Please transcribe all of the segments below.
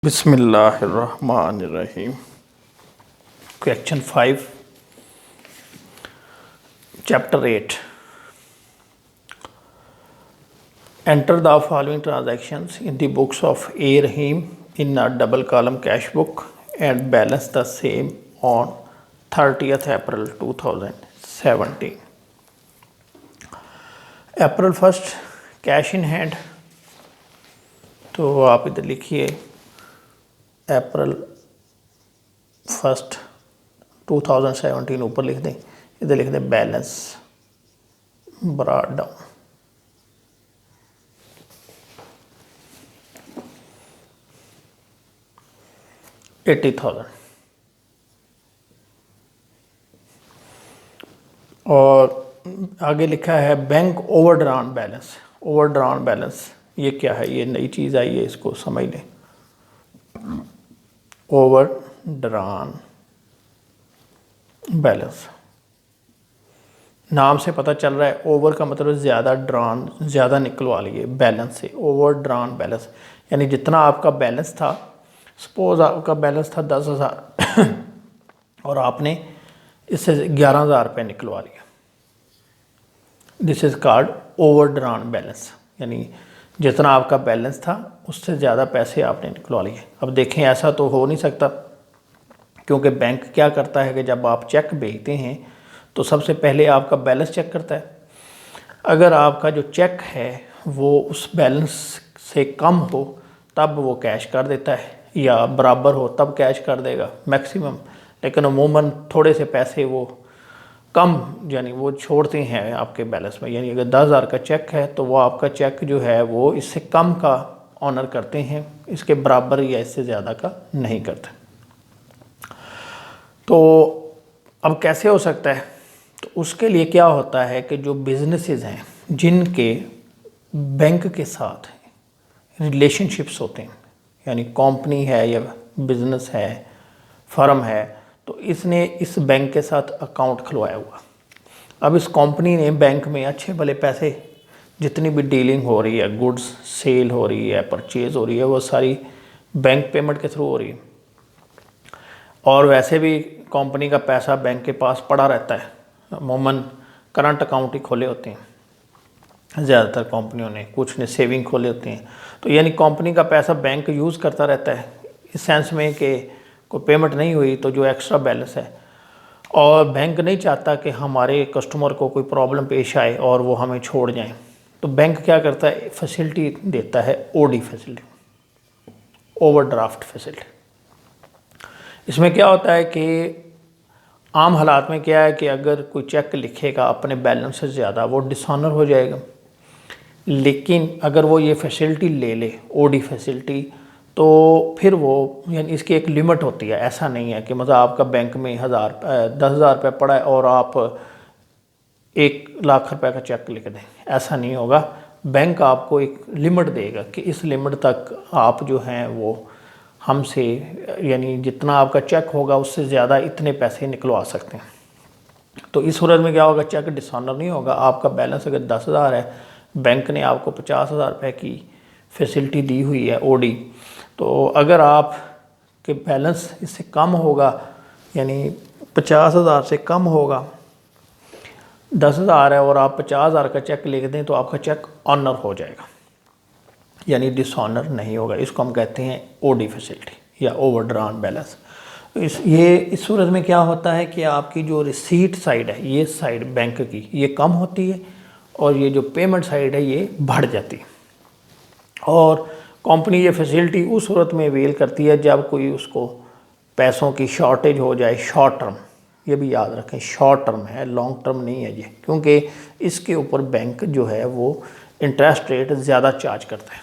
बिस्मिल्लाहिर्रहमानिर्रहीम। Question 5 chapter 8। Enter the following transactions in the books of A Rahim in a double column cash book and balance the same on 30th April 2017। April 1 cash in hand, तो आप इधर लिखिए अप्रैल 1 2017 ऊपर लिख दें, इधर लिख दें बैलेंस ब्रॉट डाउन। $80,000 और आगे लिखा है बैंक ओवरड्रान बैलेंस। ओवरड्रान बैलेंस ये क्या है? ये नई चीज़ आई है, इसको समझ लें। ओवरड्रान बैलेंस नाम से पता चल रहा है, ओवर का मतलब ज़्यादा, ड्रान ज़्यादा निकलवा लिए बैलेंस से। ओवरड्रान बैलेंस यानी जितना आपका बैलेंस था, सपोज आपका बैलेंस था 10,000 और आपने इससे 11,000 रुपये निकलवा लिया। दिस इज़ कॉल्ड ओवरड्रान बैलेंस, यानी जितना आपका बैलेंस था उससे ज़्यादा पैसे आपने निकलवा लिए। अब देखें, ऐसा तो हो नहीं सकता, क्योंकि बैंक क्या करता है कि जब आप चेक भेजते हैं तो सबसे पहले आपका बैलेंस चेक करता है। अगर आपका जो चेक है वो उस बैलेंस से कम हो तब वो कैश कर देता है, या बराबर हो तब कैश कर देगा मैक्सिमम। लेकिन अमूमन थोड़े से पैसे वो कम, यानी वो छोड़ते हैं आपके बैलेंस में। यानी अगर 10,000 का चेक है तो वो आपका चेक जो है वो इससे कम का ऑनर करते हैं, इसके बराबर या इससे ज़्यादा का नहीं करते। तो अब कैसे हो सकता है? तो उसके लिए क्या होता है कि जो बिजनेसेस हैं जिनके बैंक के साथ रिलेशनशिप्स होते हैं, यानी कंपनी है या बिजनेस है, फर्म है, तो इसने इस बैंक के साथ अकाउंट खुलवाया हुआ। अब इस कंपनी ने बैंक में अच्छे भले पैसे, जितनी भी डीलिंग हो रही है, गुड्स सेल हो रही है, परचेज हो रही है, वो सारी बैंक पेमेंट के थ्रू हो रही है। और वैसे भी कंपनी का पैसा बैंक के पास पड़ा रहता है, अमूमन करंट अकाउंट ही खोले होते हैं ज़्यादातर कंपनियों ने, कुछ ने सेविंग खोले होते हैं। तो यानी कंपनी का पैसा बैंक यूज़ करता रहता है, इस सेंस में कि कोई पेमेंट नहीं हुई तो जो एक्स्ट्रा बैलेंस है, और बैंक नहीं चाहता कि हमारे कस्टमर को कोई प्रॉब्लम पेश आए और वो हमें छोड़ जाएं। तो बैंक क्या करता है, फैसिलिटी देता है, ओडी फैसिलिटी, ओवरड्राफ्ट फैसिलिटी। इसमें क्या होता है कि आम हालात में क्या है कि अगर कोई चेक लिखेगा अपने बैलेंस से ज़्यादा, वो डिसऑनर हो जाएगा। लेकिन अगर वो ये फैसिलिटी ले ले, ओडी फैसिलिटी, तो फिर वो, यानी इसकी एक लिमिट होती है। ऐसा नहीं है कि मतलब आपका बैंक में 10,000 रुपये पड़ा है और आप 1,00,000 रुपये का चेक लिख दें, ऐसा नहीं होगा। बैंक आपको एक लिमिट देगा कि इस लिमिट तक आप जो हैं वो हमसे, यानी जितना आपका चेक होगा उससे ज़्यादा इतने पैसे निकलवा सकते हैं। तो इस सूरत में क्या होगा, चेक डिसऑनर नहीं होगा। आपका बैलेंस अगर 10,000 है, बैंक ने आपको 50,000 रुपये की फैसिलिटी दी हुई है, ओडी, तो अगर आप के बैलेंस इससे कम होगा, यानी 50,000 से कम होगा, 10,000 है और आप 50,000 का चेक लिख दें तो आपका चेक ऑनर हो जाएगा, यानी डिसऑनर नहीं होगा। इसको हम कहते हैं ओडी फैसिलिटी या ओवरड्रान बैलेंस। इस सूरत में क्या होता है कि आपकी जो रिसीट साइड है, ये साइड बैंक की, ये कम होती है, और ये जो पेमेंट साइड है ये बढ़ जाती है। और कंपनी ये फैसिलिटी उस सूरत में अवेल करती है जब कोई उसको पैसों की शॉर्टेज हो जाए, शॉर्ट टर्म, ये भी याद रखें शॉर्ट टर्म है, लॉन्ग टर्म नहीं है ये, क्योंकि इसके ऊपर बैंक जो है वो इंटरेस्ट रेट ज़्यादा चार्ज करता है,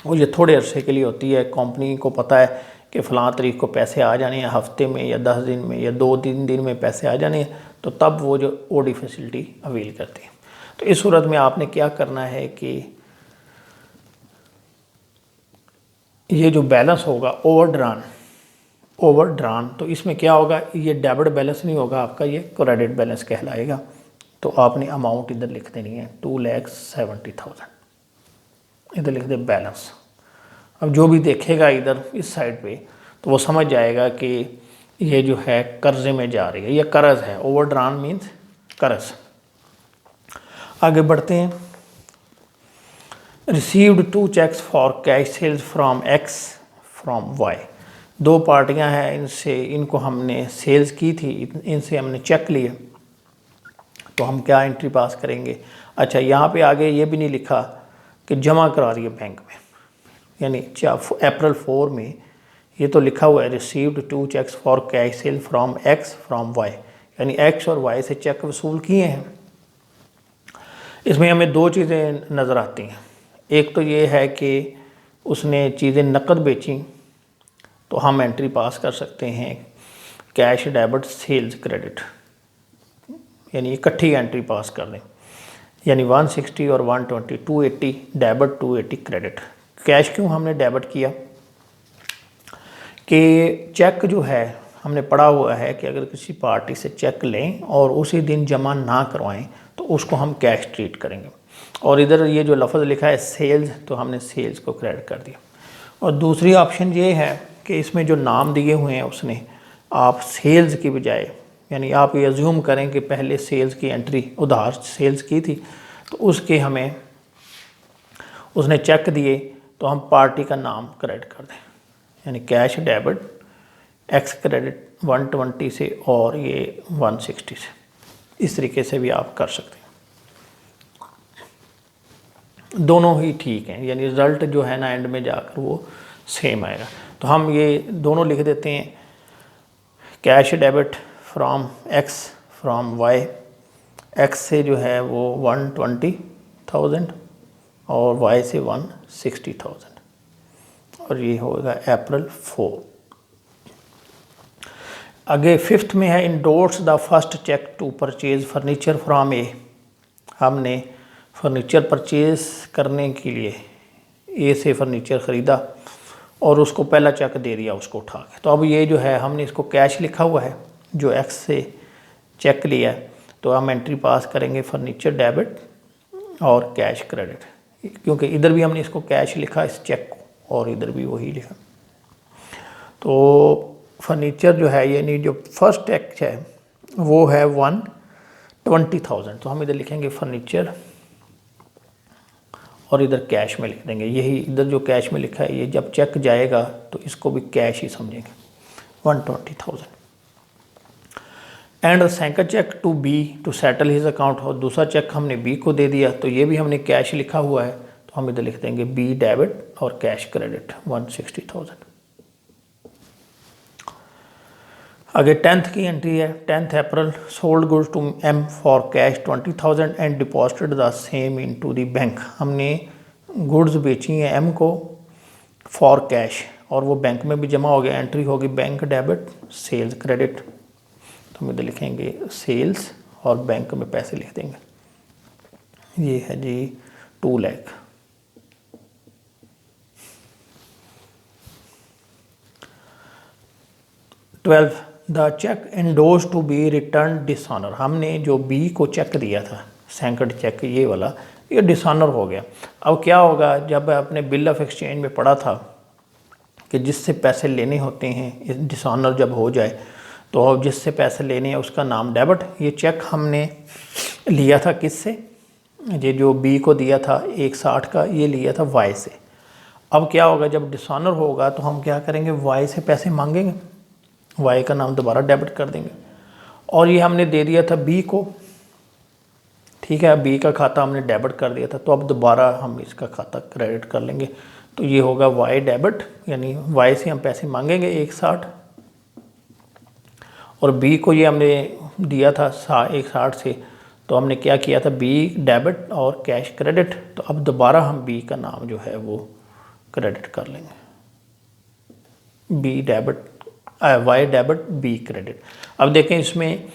और ये थोड़े अरसे के लिए होती है। कंपनी को पता है कि फ़लाँ तारीख को पैसे आ जाने हैं, हफ्ते में या 10 दिन में या 2-3 दिन में पैसे आ जाने हैं, तो तब वो जो ओडी फैसिलिटी अवेल करती है। तो इस सूरत में आपने क्या करना है कि ये जो बैलेंस होगा ओवरड्रान, तो इसमें क्या होगा, ये डेबिट बैलेंस नहीं होगा आपका, ये क्रेडिट बैलेंस कहलाएगा। तो आपने अमाउंट इधर लिख देनी है 2,70,000, इधर लिख दे बैलेंस। अब जो भी देखेगा इधर इस साइड पे तो वो समझ जाएगा कि ये जो है कर्जे में जा रही है, ये कर्ज है। ओवरड्रान मीन्स कर्ज। आगे बढ़ते हैं। Received 2 checks for cash sales from x from Y. 2 पार्टियां हैं, इनको हमने सेल्स की थी, इनसे हमने चेक लिए, तो हम क्या एंट्री पास करेंगे। अच्छा, यहाँ पे आगे ये भी नहीं लिखा कि जमा करा रही है बैंक में, यानी अप्रैल 4 में ये तो लिखा हुआ है received 2 checks for cash cell from x from Y, यानी एक्स और वाई से चेक वसूल किए हैं। इसमें हमें 2 चीज़ें नज़र आती हैं। एक तो ये है कि उसने चीज़ें नकद बेची, तो हम एंट्री पास कर सकते हैं कैश डेबिट सेल्स क्रेडिट, यानी इकट्ठी एंट्री पास कर दें, यानी 160 और 120, 280 डेबिट 280 क्रेडिट। कैश क्यों हमने डेबिट किया कि चेक जो है हमने पढ़ा हुआ है कि अगर किसी पार्टी से चेक लें और उसी दिन जमा ना करवाएं तो उसको हम कैश ट्रीट करेंगे। और इधर ये जो लफ्ज़ लिखा है सेल्स, तो हमने सेल्स को क्रेडिट कर दिया। और दूसरी ऑप्शन ये है कि इसमें जो नाम दिए हुए हैं उसने, आप सेल्स की बजाय, यानी आप ये अज्यूम करें कि पहले सेल्स की एंट्री उधार सेल्स की थी, तो उसके हमें उसने चेक दिए तो हम पार्टी का नाम क्रेडिट कर दें, यानी कैश डेबिट एक्स क्रेडिट 120 से और ये 160 से। इस तरीके से भी आप कर सकते हैं, दोनों ही ठीक हैं, यानी रिज़ल्ट जो है ना एंड में जाकर वो सेम आएगा। तो हम ये दोनों लिख देते हैं, cash debit from x from Y, x से जो है वो 120,000 और वाई से 160,000, और ये होगा अप्रैल 4। आगे 5th में है endorse the first cheque to purchase furniture from A. हमने फर्नीचर परचेज करने के लिए ए से फर्नीचर ख़रीदा और उसको पहला चेक दे दिया उसको उठा के। तो अब ये जो है हमने इसको कैश लिखा हुआ है, जो एक्स से चेक लिया है, तो हम एंट्री पास करेंगे फर्नीचर डेबिट और कैश क्रेडिट, क्योंकि इधर भी हमने इसको कैश लिखा इस चेक को और इधर भी वही लिखा। तो फर्नीचर जो है यानी जो फर्स्ट चेक है वो है 120,000, तो हम इधर लिखेंगे फर्नीचर और इधर कैश में लिख देंगे। यही इधर जो कैश में लिखा है ये जब चेक जाएगा तो इसको भी कैश ही समझेंगे, 120,000। And second check to be to settle his account, और दूसरा चेक हमने बी को दे दिया, तो ये भी हमने कैश लिखा हुआ है, तो हम इधर लिख देंगे बी डेबिट और कैश क्रेडिट 160,000। आगे 10th की एंट्री है, 10th April sold goods to M for cash 20,000 and deposited the same into the bank. हमने गुड्स बेची हैं एम को फॉर कैश और वो बैंक में भी जमा हो गया, एंट्री होगी बैंक डेबिट सेल्स क्रेडिट, तो हम इधर लिखेंगे सेल्स और बैंक में पैसे लिख देंगे। ये है जी 2 lakh. The check endorse to be return dishonour. हमने जो बी को चेक दिया था सेकंड चेक ये वाला, ये डिसऑनर हो गया। अब क्या होगा, जब आपने बिल ऑफ एक्सचेंज में पढ़ा था कि जिससे पैसे लेने होते हैं डिसऑनर जब हो जाए तो जिससे पैसे लेने हैं उसका नाम डेबिट। ये चेक हमने लिया था किससे, ये जो बी को दिया था 160 का, ये लिया था वाई से। अब क्या होगा, जब डिसऑनर होगा तो हम क्या करेंगे, वाई से पैसे मांगेंगे, वाई का नाम दोबारा डेबिट कर देंगे। और ये हमने दे दिया था बी को, ठीक है, बी का खाता हमने डेबिट कर दिया था, तो अब दोबारा हम इसका खाता क्रेडिट कर लेंगे, तो ये होगा वाई डेबिट, यानी वाई से हम पैसे मांगेंगे 160 और बी को ये हमने दिया था 160 से, तो हमने क्या किया था बी डेबिट और कैश क्रेडिट, तो अब दोबारा हम बी का नाम जो है वो क्रेडिट कर लेंगे, B debit Y debit B credit. अब देखें इसमें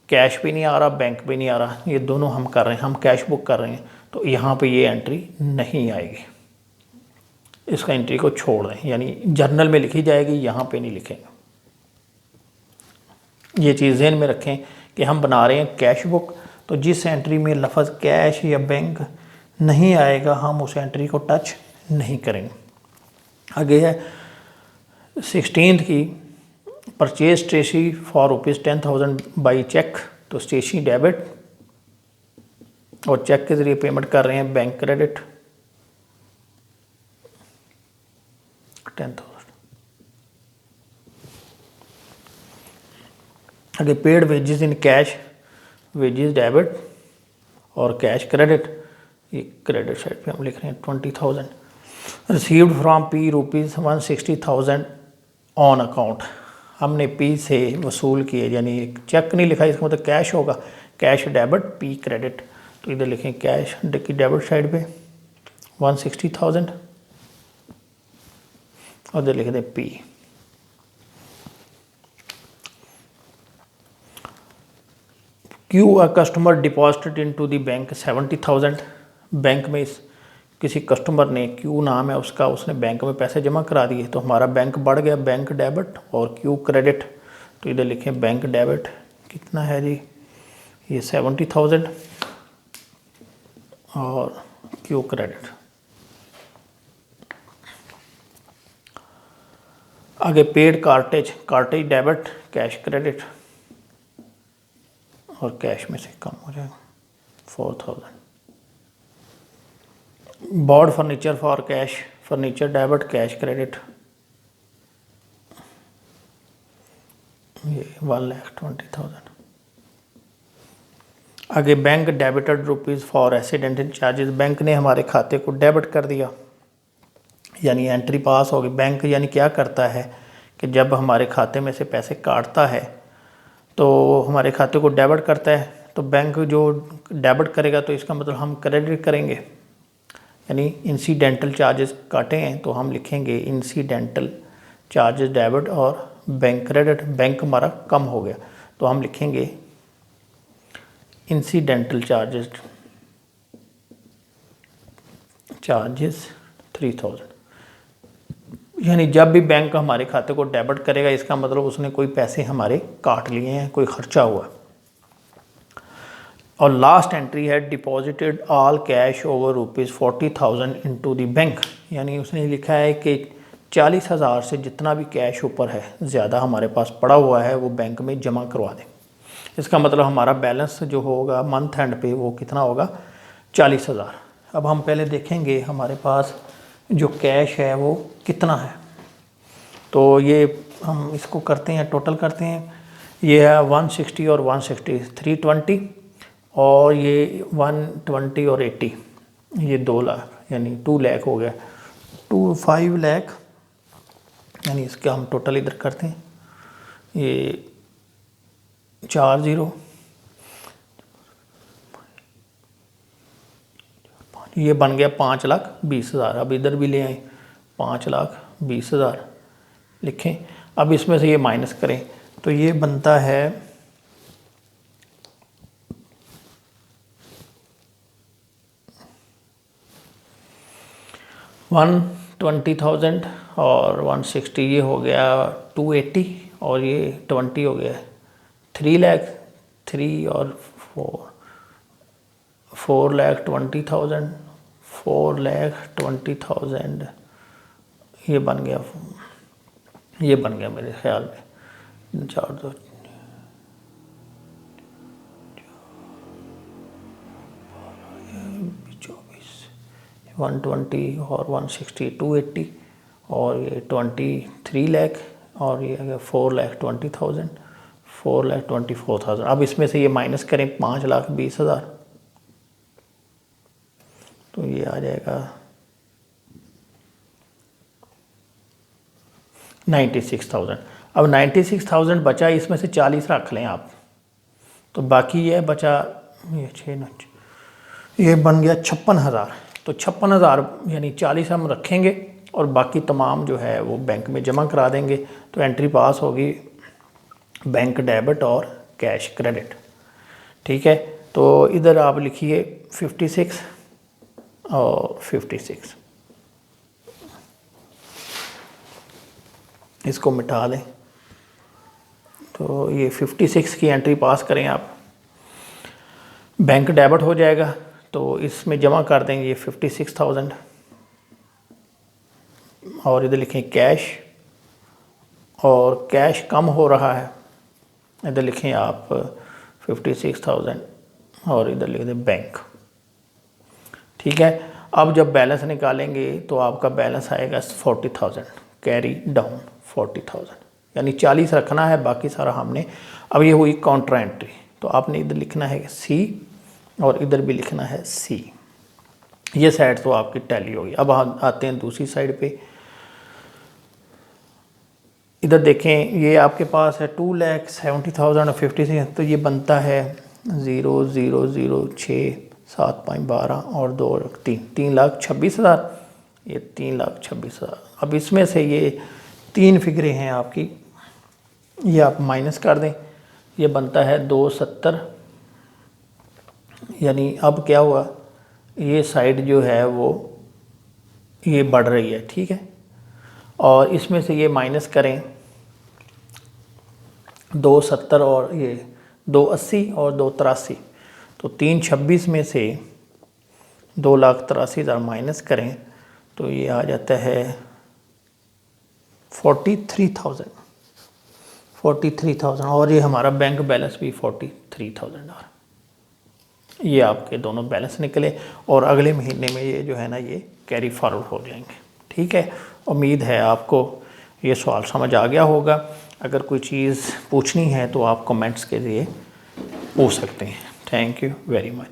कैश भी नहीं आ रहा, बैंक भी नहीं आ रहा, ये दोनों हम कर रहे हैं, हम कैश बुक कर रहे हैं, तो यहाँ पे ये एंट्री नहीं आएगी, इसका एंट्री को छोड़ दें, यानी जर्नल में लिखी जाएगी, यहाँ पे नहीं लिखेंगे। ये चीज़ ज़हन में रखें कि हम बना रहे हैं कैश बुक, तो जिस एंट्री में लफ्ज़ कैश या बैंक नहीं आएगा हम उस एंट्री को टच नहीं करेंगे, आगे है 16 की purchase stationery for ₹10,000 by check, तो स्टेशनरी डेबिट और चेक के ज़रिए पेमेंट कर रहे हैं, बैंक क्रेडिट 10,000। आगे paid wages in cash, wages debit और कैश क्रेडिट, ये क्रेडिट साइड पे हम लिख रहे हैं 20,000। Received from P ₹160,000 on account, हमने पी से वसूल किए, यानी एक चेक नहीं लिखा, इसका मतलब कैश होगा, कैश डेबिट पी क्रेडिट, तो इधर लिखें कैश की डेबिट साइड पे 160,000 और इधर लिख दें P. Q a customer deposited into the bank 70,000, bank में इस किसी कस्टमर ने, क्यू नाम है उसका, उसने बैंक में पैसे जमा करा दिए, तो हमारा बैंक बढ़ गया, बैंक डेबिट और क्यू क्रेडिट, तो इधर लिखें बैंक डेबिट कितना है जी, ये 70,000 और क्यू क्रेडिट। आगे paid cartridge, cartridge debit cash credit और कैश में से कम हो जाएगा 4,000। Baud furniture for cash, furniture debit cash credit, ये 1,20,000। आगे bank debited rupees for accidental charges, bank ने हमारे खाते को डेबिट कर दिया, यानी एंट्री पास हो गई। बैंक यानी क्या करता है कि जब हमारे खाते में से पैसे काटता है तो हमारे खाते को डेबिट करता है, तो बैंक जो डेबिट करेगा तो इसका मतलब हम क्रेडिट करेंगे, यानी इंसिडेंटल चार्जेस काटे हैं तो हम लिखेंगे इंसिडेंटल चार्जेस डेबिट और बैंक क्रेडिट, बैंक हमारा कम हो गया तो हम लिखेंगे इंसिडेंटल चार्जेस 3,000। यानी जब भी बैंक हमारे खाते को डेबिट करेगा इसका मतलब उसने कोई पैसे हमारे काट लिए हैं, कोई खर्चा हुआ। और लास्ट एंट्री है deposited all cash over ₹40,000 into the bank, यानी उसने लिखा है कि 40,000 से जितना भी कैश ऊपर है ज़्यादा हमारे पास पड़ा हुआ है वो बैंक में जमा करवा दें। इसका मतलब हमारा बैलेंस जो होगा मंथ एंड पे वो कितना होगा 40,000। अब हम पहले देखेंगे हमारे पास जो कैश है वो कितना है, तो ये हम इसको करते हैं, टोटल करते हैं। ये है 160 और 160 320 और ये 120 और 80, ये 2 लाख यानी 2 लाख हो गया, 5 लाख, यानी इसका हम टोटल इधर करते हैं, ये 4 0, ये बन गया 5,20,000। अब इधर भी ले आए 5,20,000 लिखें। अब इसमें से ये माइनस करें तो ये बनता है 120,000 और 160, ये हो गया 280 और ये 20 हो गया 3 लाख, 3 और 4,20,000, 4,20,000 ये बन गया, ये बन गया मेरे ख्याल में 4 120 और 160 280 और ये 23 लाख और ये 4,20,000 4,24,000। अब इसमें से ये माइनस करें 5,20,000 तो ये आ जाएगा 96,000। अब 96,000 बचा, इसमें से 40 रख लें आप, तो बाकी ये बचा ये 6 ये बन गया 56,000। तो 56,000 यानी 40 हम रखेंगे और बाकी तमाम जो है वो बैंक में जमा करा देंगे, तो एंट्री पास होगी बैंक डेबिट और कैश क्रेडिट। ठीक है, तो इधर आप लिखिए 56 और 56, इसको मिटा दें तो ये 56 की एंट्री पास करें आप, बैंक डेबिट हो जाएगा तो इसमें जमा कर देंगे ये 56,000, और इधर लिखें कैश, और कैश कम हो रहा है, इधर लिखें आप 56,000 और इधर लिख दें बैंक। ठीक है, अब जब बैलेंस निकालेंगे तो आपका बैलेंस आएगा 40,000, कैरी डाउन 40,000, यानी 40 रखना है, बाकी सारा हमने। अब ये हुई काउंटर एंट्री, तो आपने इधर लिखना है सी और इधर भी लिखना है सी। ये साइड तो आपकी टैली होगी। अब हम आते हैं दूसरी साइड पे। इधर देखें, ये आपके पास है 2,70,000 और 56, तो ये बनता है 0,006 7.12 और 2 और 3, 3,26,000, ये 3,26,000। अब इसमें से ये 3 फिगरें हैं आपकी, ये आप माइनस कर दें, ये बनता है 270। यानी अब क्या हुआ, ये साइड जो है वो ये बढ़ रही है। ठीक है, और इसमें से ये माइनस करें 270 और ये 280 और 283, तो 326 में से 2,83,000 माइनस करें तो ये आ जाता है 43,000 और ये हमारा बैंक बैलेंस भी 43,000 आ। ये आपके दोनों बैलेंस निकले और अगले महीने में ये जो है ना ये कैरी फॉरवर्ड हो जाएंगे। ठीक है, उम्मीद है आपको ये सवाल समझ आ गया होगा। अगर कोई चीज़ पूछनी है तो आप कमेंट्स के ज़रिए पूछ सकते हैं। Thank you very much.